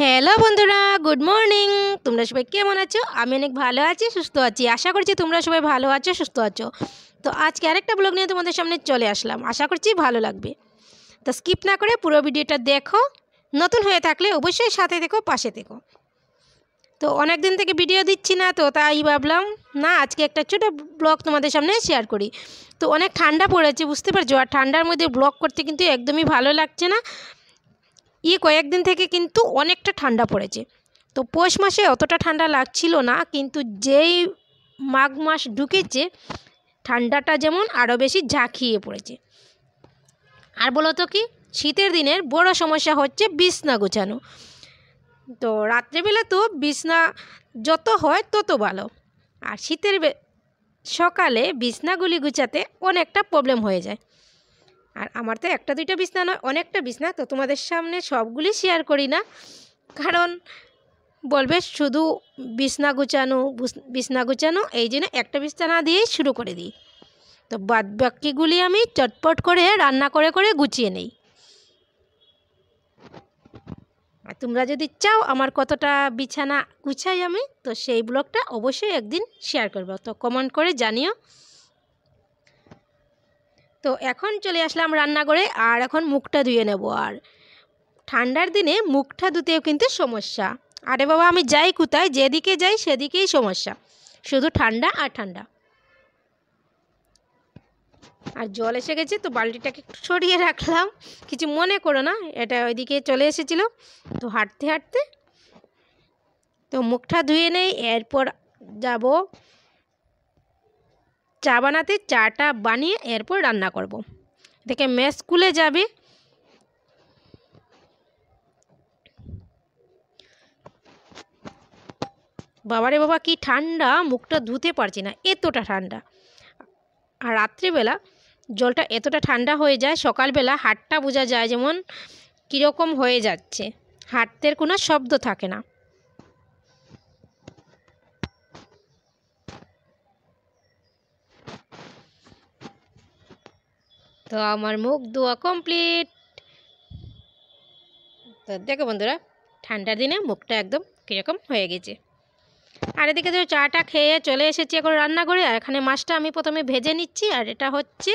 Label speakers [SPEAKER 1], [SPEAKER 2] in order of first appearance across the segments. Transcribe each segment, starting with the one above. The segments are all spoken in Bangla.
[SPEAKER 1] হ্যালো বন্ধুরা, গুড মর্নিং। তোমরা সবাই কেমন আছো? আমি অনেক ভালো আছি, সুস্থ আছি। আশা করছি তোমরা সবাই ভালো আছো, সুস্থ আছো। তো আজকে আরেকটা ব্লগ নিয়ে তোমাদের সামনে চলে আসলাম। আশা করছি ভালো লাগবে। তো স্কিপ না করে পুরো ভিডিওটা দেখো। নতুন হয়ে থাকলে অবশ্যই সাথে থেকো, পাশে থেকো। তো অনেক দিন থেকে ভিডিও দিচ্ছি না, তো তাই ভাবলাম না আজকে একটা ছোটো ব্লগ তোমাদের সামনে শেয়ার করি। তো অনেক ঠান্ডা পড়েছে, বুঝতে পারছো। আর ঠান্ডার মধ্যে ব্লগ করতে কিন্তু একদমই ভালো লাগছে না। কয়েকদিন থেকে কিন্তু অনেকটা ঠান্ডা পড়েছে। তো পৌষ মাসে অতটা ঠান্ডা লাগছিল না, কিন্তু যেই মাঘ মাস ঢুকেছে ঠান্ডাটা যেমন আরও বেশি ঝাঁকিয়ে পড়েছে। আর বলো তো কি, শীতের দিনের বড় সমস্যা হচ্ছে বিছনা গোছানো। তো রাত্রেবেলা তো বিছনা যত হয় তত ভালো, আর শীতের সকালে বিছনাগুলি গুছাতে অনেকটা প্রবলেম হয়ে যায়। আর আমার তো একটা দুইটা বিছনা নয়, অনেকটা বিছনা। তো তোমাদের সামনে সবগুলি শেয়ার করি না, কারণ বলবে শুধু বিছনা গুছানো, এই জন্য একটা বিছানা দিয়েই শুরু করে দিই। তো বাদ বাকিগুলি আমি চটপট করে রান্না করে করে গুছিয়ে নেই। আর তোমরা যদি চাও আমার কতটা বিছানা গুছাই আমি, তো সেই ব্লগটা অবশ্যই একদিন শেয়ার করবো। তো কমেন্ট করে জানিও। তো এখন চলে আসলাম রান্নাঘরে, আর এখন মুখটা ধুয়ে নেব। আর ঠান্ডার দিনে মুখটা ধুতেও কিন্তু সমস্যা। আরে বাবা, আমি যাই কোথায়, যেদিকে যাই সেদিকেই সমস্যা, শুধু ঠান্ডা আর ঠান্ডা। আর জল এসে গেছে, তো বালতিটাকে একটু সরিয়ে রাখলাম, কিছু মনে করো না, এটা ওইদিকে চলে এসেছিলো। তো হাঁটতে হাঁটতে তো মুখটা ধুয়ে নেই, এরপর যাব চা বানাতে। চাটা বানিয়ে এরপর রান্না করব। দেখে মেয়ে স্কুলে যাবে। বাবারে বাবা, কি ঠান্ডা, মুখটা ধুতে পারছি না, এতটা ঠান্ডা। আর রাত্রিবেলা জলটা এতটা ঠান্ডা হয়ে যায়, সকালবেলা হাতটা বোঝা যায় যেমন কীরকম হয়ে যাচ্ছে, হাতের কোনো শব্দ থাকে না। তো আমার মুখ ধোয়া কমপ্লিট। তো দেখো বন্ধুরা, ঠান্ডার দিনে মুখটা একদম কীরকম হয়ে গেছে। আর এদিকে তো চাটা খেয়ে চলে এসেছি এখন রান্না করে। আর এখানে মাছটা আমি প্রথমে ভেজে নিচ্ছি, আর এটা হচ্ছে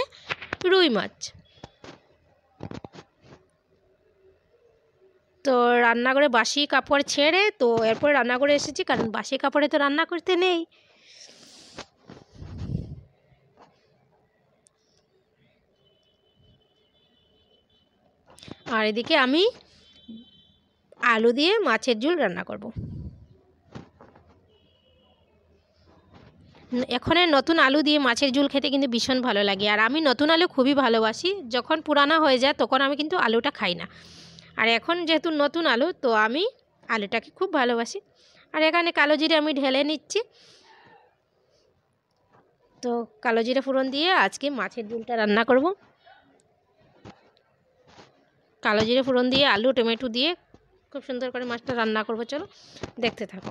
[SPEAKER 1] রুই মাছ। তো রান্না করে বাসি কাপড় ছেড়ে তো এরপর রান্না করে এসেছি, কারণ বাসি কাপড়ে তো রান্না করতে নেই। আর এদিকে আমি আলু দিয়ে মাছের ঝোল রান্না করব। এখন নতুন আলু দিয়ে মাছের ঝোল খেতে কিন্তু ভীষণ ভালো লাগে। আর আমি নতুন আলু খুবই ভালোবাসি, যখন পুরানা হয়ে যায় তখন আমি কিন্তু আলুটা খাই না। আর এখন যেহেতু নতুন আলু, তো আমি আলুটাকে খুব ভালোবাসি। আর এখানে কালো জিরে আমি ঢেলে নিচ্ছি। তো কালো জিরে ফোড়ন দিয়ে আজকে মাছের ঝোলটা রান্না করব। কালো জিরে ফোড়ন দিয়ে আলু টমেটো দিয়ে খুব সুন্দর করে মাছটা রান্না করব। চলো দেখতে থাকো।